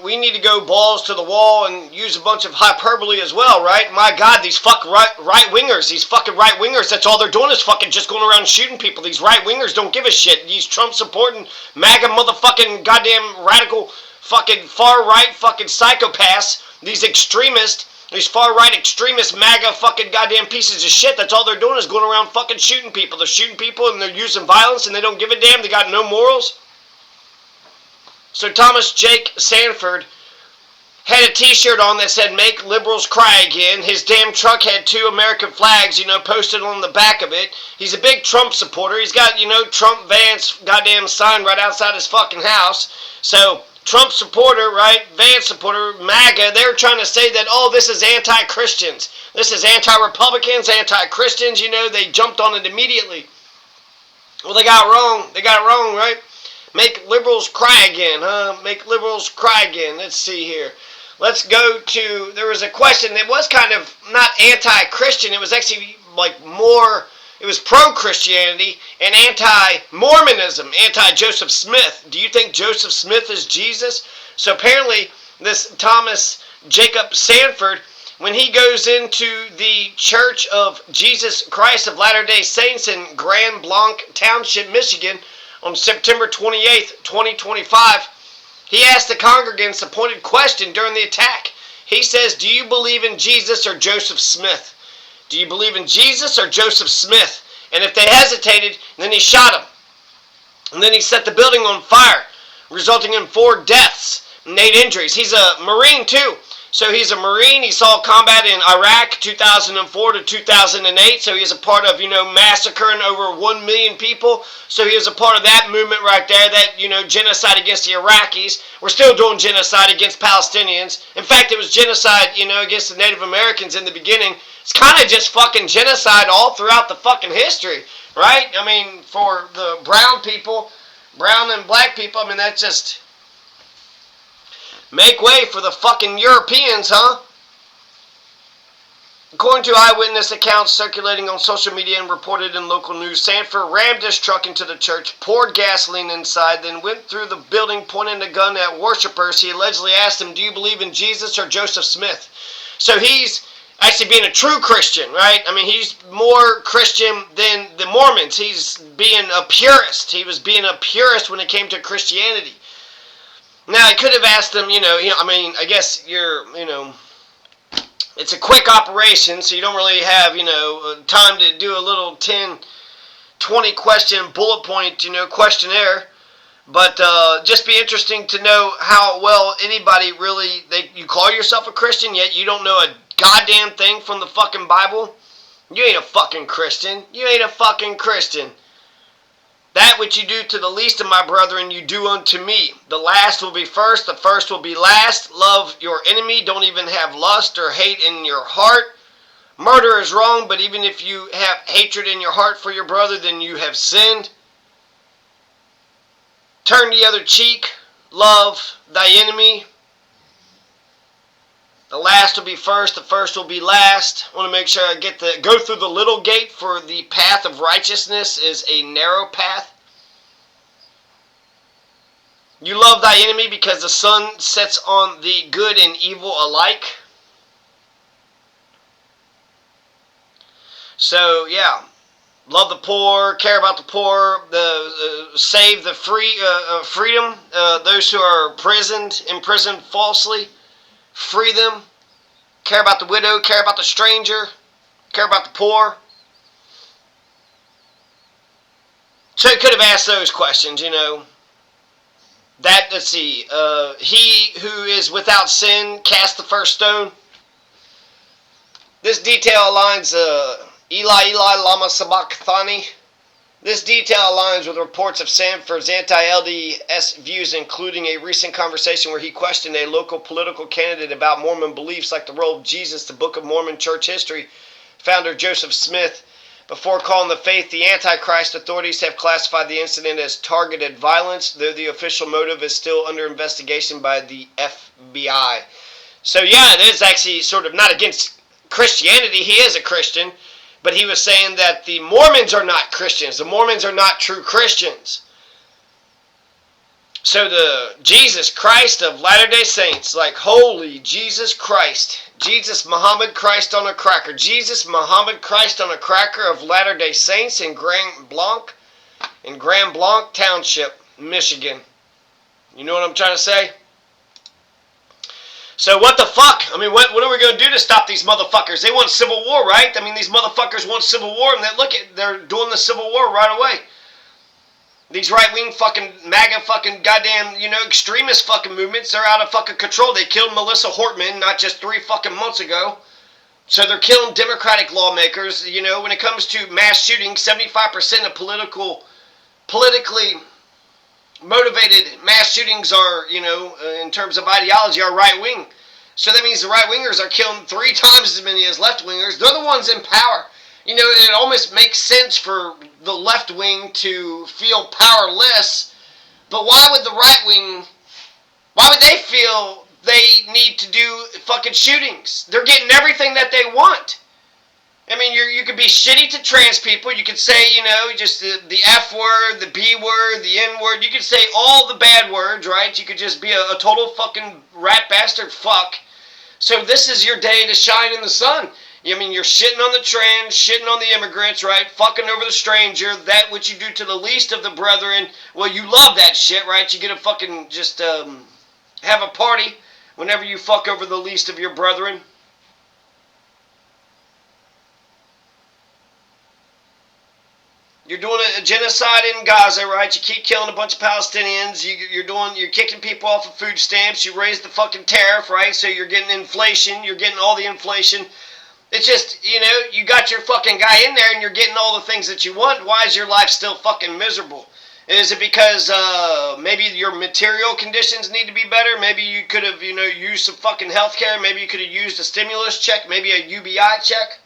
we need to go balls to the wall and use a bunch of hyperbole as well, right? My God, these fucking right-wingers, that's all they're doing is fucking just going around shooting people. These right-wingers don't give a shit. These Trump-supporting, MAGA motherfucking goddamn radical fucking far-right fucking psychopaths, these extremists, these far-right extremist MAGA fucking goddamn pieces of shit, that's all they're doing is going around fucking shooting people. They're shooting people and they're using violence and they don't give a damn. They got no morals. So Thomas Jake Sanford had a t-shirt on that said, "Make liberals cry again." His damn truck had 2 American flags, posted on the back of it. He's a big Trump supporter. He's got, Trump Vance goddamn sign right outside his fucking house. So Trump supporter, right, Vance supporter, MAGA, they're trying to say that, oh, this is anti-Christians. This is anti-Republicans, anti-Christians, they jumped on it immediately. Well, they got it wrong. They got it wrong, right? Make liberals cry again, huh? Make liberals cry again. Let's see here. Let's go to, there was a question that was kind of not anti-Christian. It was actually it was pro-Christianity and anti-Mormonism, anti-Joseph Smith. Do you think Joseph Smith is Jesus? So apparently this Thomas Jacob Sanford, when he goes into the Church of Jesus Christ of Latter-day Saints in Grand Blanc Township, Michigan, on September 28th, 2025, he asked the congregants a pointed question during the attack. He says, "Do you believe in Jesus or Joseph Smith? Do you believe in Jesus or Joseph Smith?" And if they hesitated, then he shot them. And then he set the building on fire, resulting in 4 deaths and 8 injuries. He's a Marine too. So he's a Marine. He saw combat in Iraq 2004 to 2008. So he's a part of, massacring over 1 million people. So he was a part of that movement right there, that, genocide against the Iraqis. We're still doing genocide against Palestinians. In fact, it was genocide, against the Native Americans in the beginning. It's kind of just fucking genocide all throughout the fucking history, right? I mean, for the brown people, brown and black people, that's just make way for the fucking Europeans, huh? According to eyewitness accounts circulating on social media and reported in local news, Sanford rammed his truck into the church, poured gasoline inside, then went through the building pointing a gun at worshipers. He allegedly asked them, "Do you believe in Jesus or Joseph Smith?" So he's actually being a true Christian, right? He's more Christian than the Mormons. He's being a purist. He was being a purist when it came to Christianity. Now, I could have asked them, I guess it's a quick operation, so you don't really have, time to do a little 10, 20 question bullet point, questionnaire. But just be interesting to know how well anybody really, you call yourself a Christian, yet you don't know a goddamn thing from the fucking Bible. You ain't a fucking Christian. You ain't a fucking Christian. That which you do to the least of my brethren, you do unto me. The last will be first, the first will be last. Love your enemy. Don't even have lust or hate in your heart. Murder is wrong, but even if you have hatred in your heart for your brother, then you have sinned. Turn the other cheek. Love thy enemy. The last will be first, the first will be last. I want to make sure I go through the little gate, for the path of righteousness is a narrow path. You love thy enemy because the sun sets on the good and evil alike. So, yeah. Love the poor, care about the poor, save the freedom, those who are imprisoned falsely. Free them. Care about the widow. Care about the stranger. Care about the poor. So he could have asked those questions, Let's see. He who is without sin cast the first stone. This detail aligns, Eli, lama sabachthani. This detail aligns with reports of Sanford's anti-LDS views, including a recent conversation where he questioned a local political candidate about Mormon beliefs like the role of Jesus, the Book of Mormon church history. Founder Joseph Smith, before calling the faith the Antichrist, authorities have classified the incident as targeted violence, though the official motive is still under investigation by the FBI. So yeah, it is actually sort of not against Christianity. He is a Christian. But he was saying that the Mormons are not Christians. The Mormons are not true Christians. So the Jesus Christ of Latter-day Saints, like, holy Jesus Christ. Jesus Muhammad Christ on a cracker. Jesus Muhammad Christ on a cracker of Latter-day Saints in Grand Blanc Township, Michigan. You know what I'm trying to say? So what the fuck? I mean, what are we going to do to stop these motherfuckers? They want civil war, right? I mean, these motherfuckers want civil war, and they're doing the civil war right away. These right-wing fucking MAGA fucking goddamn, extremist fucking movements, they're out of fucking control. They killed Melissa Hortman not just 3 fucking months ago. So they're killing Democratic lawmakers. When it comes to mass shootings, 75% of politically motivated mass shootings are, in terms of ideology, are right-wing. So that means the right-wingers are killing 3 times as many as left-wingers. They're the ones in power. It almost makes sense for the left wing to feel powerless, but why would the right wing, why would they feel they need to do fucking shootings? They're getting everything that they want. I mean, you could be shitty to trans people. You could say, just the F word, the B word, the N word. You could say all the bad words, right? You could just be a total fucking rat bastard fuck. So this is your day to shine in the sun. I mean, you're shitting on the trans, shitting on the immigrants, right? Fucking over the stranger, that which you do to the least of the brethren. Well, you love that shit, right? You get to fucking just have a party whenever you fuck over the least of your brethren. You're doing a genocide in Gaza, right? You keep killing a bunch of Palestinians. You're kicking people off of food stamps. You raise the fucking tariff, right? So you're getting inflation. You're getting all the inflation. It's just, you got your fucking guy in there and you're getting all the things that you want. Why is your life still fucking miserable? Is it because maybe your material conditions need to be better? Maybe you could have, used some fucking health care. Maybe you could have used a stimulus check. Maybe a UBI check.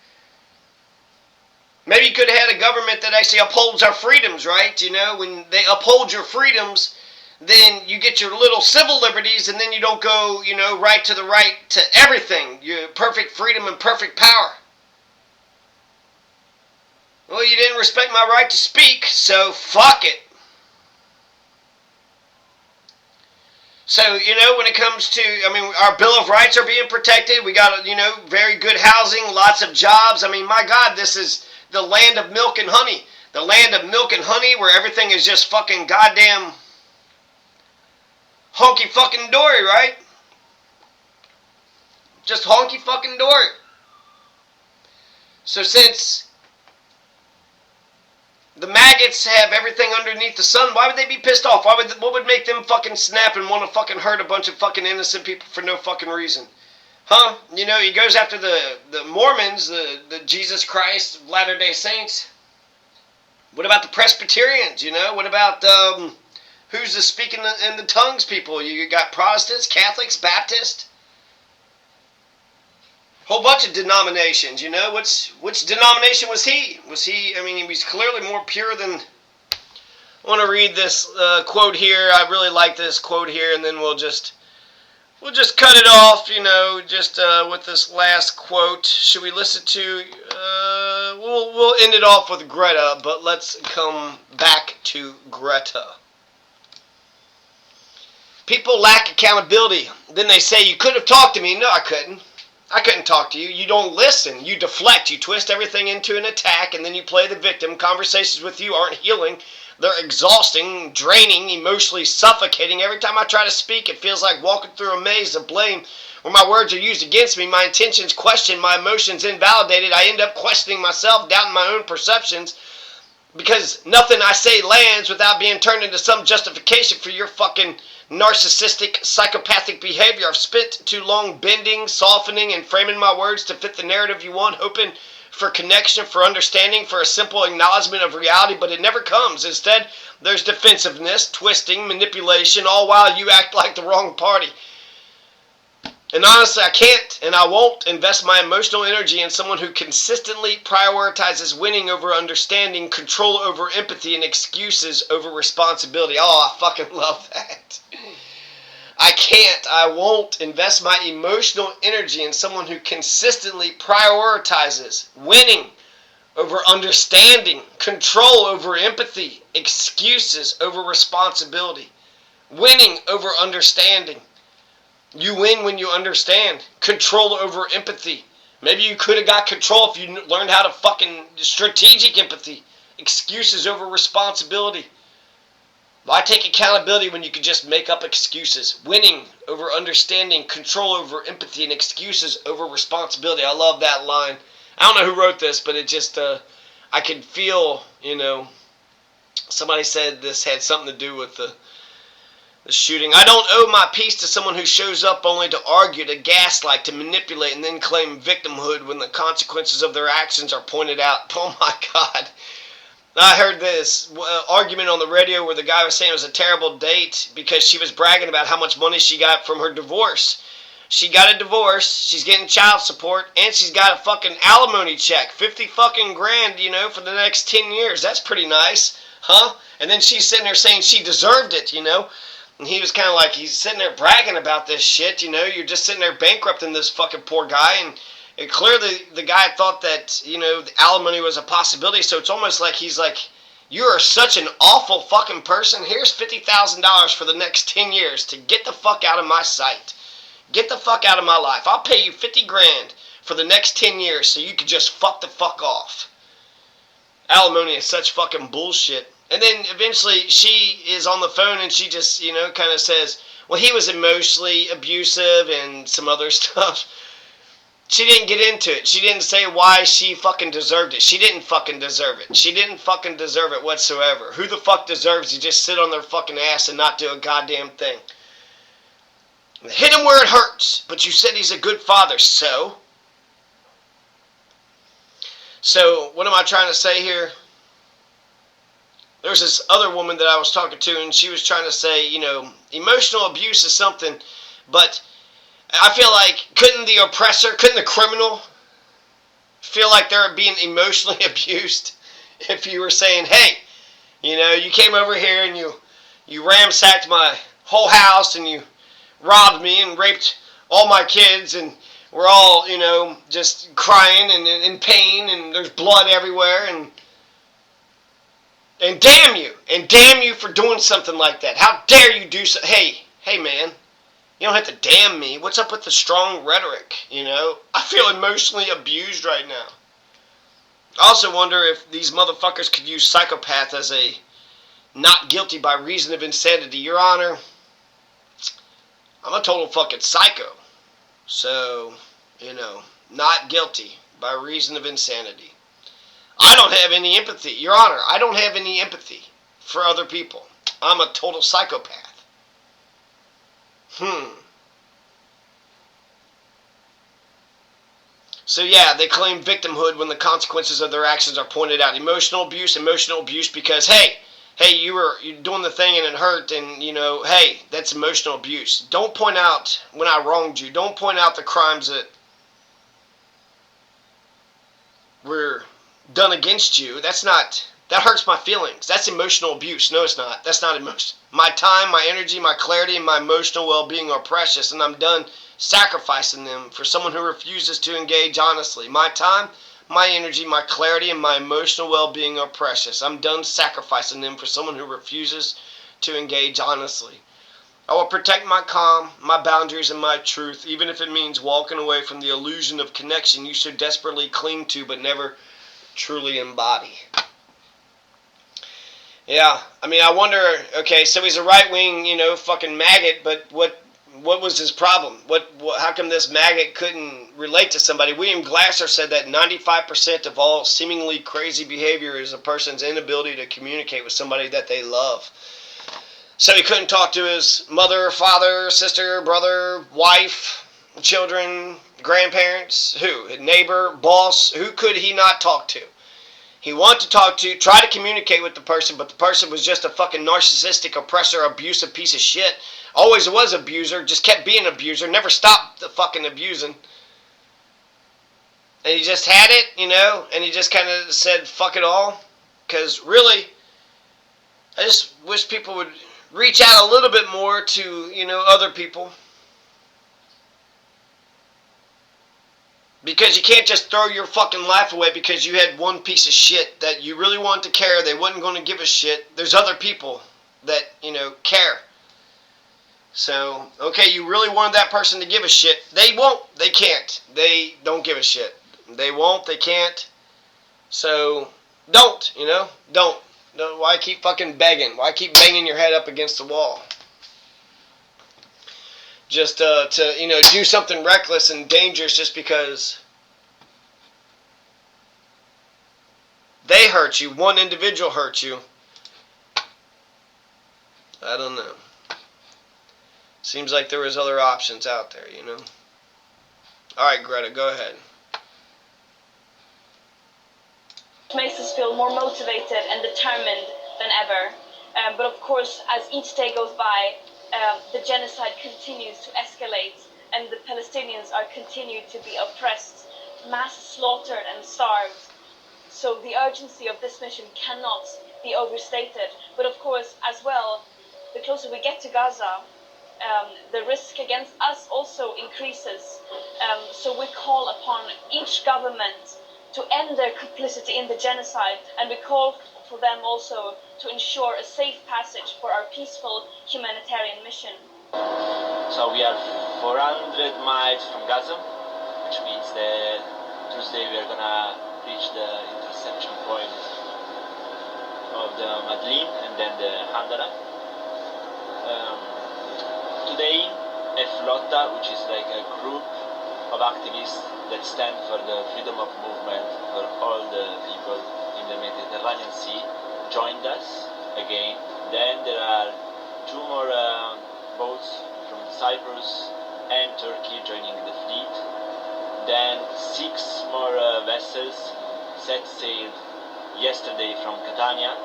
Maybe you could have had a government that actually upholds our freedoms, right? When they uphold your freedoms, then you get your little civil liberties, and then you don't go, right to everything. Your perfect freedom and perfect power. Well, you didn't respect my right to speak, so fuck it. So, when it comes to, our Bill of Rights are being protected. We got, very good housing, lots of jobs. My God, this is the land of milk and honey. The land of milk and honey where everything is just fucking goddamn honky fucking dory, right? Just honky fucking dory. So since the MAGAts have everything underneath the sun, why would they be pissed off? What would make them fucking snap and want to fucking hurt a bunch of fucking innocent people for no fucking reason? Huh? He goes after the Mormons, the Jesus Christ Latter-day Saints. What about the Presbyterians, What about, who's the speaking in the tongues people? You got Protestants, Catholics, Baptists. Whole bunch of denominations, Which denomination was he? He was clearly more pure than... I want to read this quote here. I really like this quote here, and then we'll just cut it off, with this last quote. Should we listen to... We'll end it off with Greta, but let's come back to Greta. People lack accountability. Then they say, you could have talked to me. No, I couldn't. I couldn't talk to you. You don't listen. You deflect. You twist everything into an attack, and then you play the victim. Conversations with you aren't healing. They're exhausting, draining, emotionally suffocating. Every time I try to speak, it feels like walking through a maze of blame where my words are used against me, my intentions questioned, my emotions invalidated. I end up questioning myself, doubting my own perceptions, because nothing I say lands without being turned into some justification for your fucking narcissistic, psychopathic behavior. I've spent too long bending, softening, and framing my words to fit the narrative you want, hoping for connection, for understanding, for a simple acknowledgement of reality, but it never comes. Instead, there's defensiveness, twisting, manipulation, all while you act like the wrong party. And honestly, I can't and I won't invest my emotional energy in someone who consistently prioritizes winning over understanding, control over empathy, and excuses over responsibility. Oh, I fucking love that. I won't invest my emotional energy in someone who consistently prioritizes winning over understanding, control over empathy, excuses over responsibility. Winning over understanding. You win when you understand. Control over empathy. Maybe you could have got control if you learned how to fucking strategic empathy. Excuses over responsibility. Why take accountability when you could just make up excuses? Winning over understanding, control over empathy, and excuses over responsibility. I love that line. I don't know who wrote this, but it just, I could feel, somebody said this had something to do with the shooting. I don't owe my peace to someone who shows up only to argue, to gaslight, to manipulate, and then claim victimhood when the consequences of their actions are pointed out. Oh my God. I heard this argument on the radio where the guy was saying it was a terrible date because she was bragging about how much money she got from her divorce. She got a divorce, she's getting child support, and she's got a fucking alimony check. 50 fucking grand, for the next 10 years. That's pretty nice, huh? And then she's sitting there saying she deserved it, And he was kind of like, he's sitting there bragging about this shit, You're just sitting there bankrupting this fucking poor guy, and clearly the guy thought that, the alimony was a possibility, so it's almost like he's like, you are such an awful fucking person. Here's $50,000 for the next 10 years to get the fuck out of my sight. Get the fuck out of my life. I'll pay you 50 grand for the next 10 years so you can just fuck the fuck off. Alimony is such fucking bullshit. And then eventually she is on the phone and she just, kind of says, well, he was emotionally abusive and some other stuff. She didn't get into it. She didn't say why she fucking deserved it. She didn't fucking deserve it. She didn't fucking deserve it whatsoever. Who the fuck deserves to just sit on their fucking ass and not do a goddamn thing? Hit him where it hurts. But you said he's a good father, so? So, what am I trying to say here? There's this other woman that I was talking to, and she was trying to say, emotional abuse is something, but I feel like, couldn't the criminal feel like they're being emotionally abused if you were saying, hey, you came over here and you ransacked my whole house and you robbed me and raped all my kids and we're all, just crying and in pain and there's blood everywhere and damn you for doing something like that. How dare you do so? Hey man, you don't have to damn me. What's up with the strong rhetoric, I feel emotionally abused right now. I also wonder if these motherfuckers could use psychopath as a not guilty by reason of insanity. Your Honor, I'm a total fucking psycho. So, not guilty by reason of insanity. I don't have any empathy. Your Honor, I don't have any empathy for other people. I'm a total psychopath. So yeah, they claim victimhood when the consequences of their actions are pointed out. Emotional abuse because, hey, you're doing the thing and it hurt and, hey, that's emotional abuse. Don't point out when I wronged you. Don't point out the crimes that were done against you. That hurts my feelings. That's emotional abuse. No, it's not. That's not emotion. My time, my energy, my clarity, and my emotional well-being are precious, and I'm done sacrificing them for someone who refuses to engage honestly. My time, my energy, my clarity, and my emotional well-being are precious. I'm done sacrificing them for someone who refuses to engage honestly. I will protect my calm, my boundaries, and my truth, even if it means walking away from the illusion of connection you so desperately cling to but never truly embody. Yeah, I wonder, okay, so he's a right-wing, fucking MAGAt, but what was his problem? How come this MAGAt couldn't relate to somebody? William Glasser said that 95% of all seemingly crazy behavior is a person's inability to communicate with somebody that they love. So he couldn't talk to his mother, father, sister, brother, wife, children, grandparents, who? His neighbor, boss, who could he not talk to? He wanted to talk to, try to communicate with the person, but the person was just a fucking narcissistic, oppressor, abusive piece of shit. Always was an abuser, just kept being an abuser, never stopped the fucking abusing. And he just had it, and he just kind of said, fuck it all. Because really, I just wish people would reach out a little bit more to, other people. Because you can't just throw your fucking life away because you had one piece of shit that you really wanted to care. They wasn't going to give a shit. There's other people that, care. So, okay, you really wanted that person to give a shit. They won't. They can't. They don't give a shit. They won't. They can't. So, don't, Don't. Why keep fucking begging? Why keep banging your head up against the wall? Just to, do something reckless and dangerous just because they hurt you. One individual hurt you. I don't know. Seems like there was other options out there, Alright, Greta, go ahead. It makes us feel more motivated and determined than ever. But of course, as each day goes by, the genocide continues to escalate and the Palestinians are continued to be oppressed, mass slaughtered and starved. So the urgency of this mission cannot be overstated. But of course, as well, the closer we get to Gaza, the risk against us also increases. So we call upon each government to end their complicity in the genocide, and we call for them also to ensure a safe passage for our peaceful humanitarian mission. So we are 400 miles from Gaza, which means that Tuesday we are gonna reach the intersection point of the Madlin and then the Handara. Today, a flotta, which is like a group of activists that stand for the freedom of movement for all the people in the Mediterranean Sea, joined us again. Then there are two more boats from Cyprus and Turkey joining the fleet. Then 6 more vessels set sail yesterday from Catania,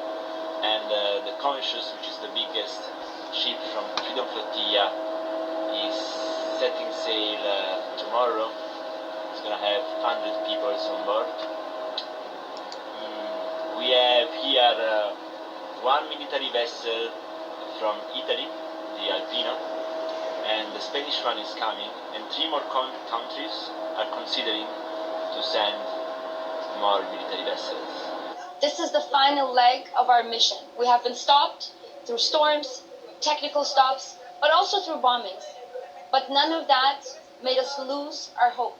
and the Conscious, which is the biggest ship from Freedom Flotilla, is setting sail tomorrow. It's gonna have 100 people on board. We have here one military vessel from Italy, the Alpino, and the Spanish one is coming, and 3 more countries are considering to send more military vessels. This is the final leg of our mission. We have been stopped through storms, technical stops, but also through bombings. But none of that made us lose our hope.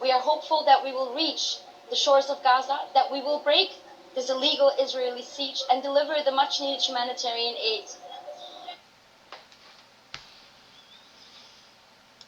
We are hopeful that we will reach the shores of Gaza, that we will break this illegal Israeli siege and deliver the much-needed humanitarian aid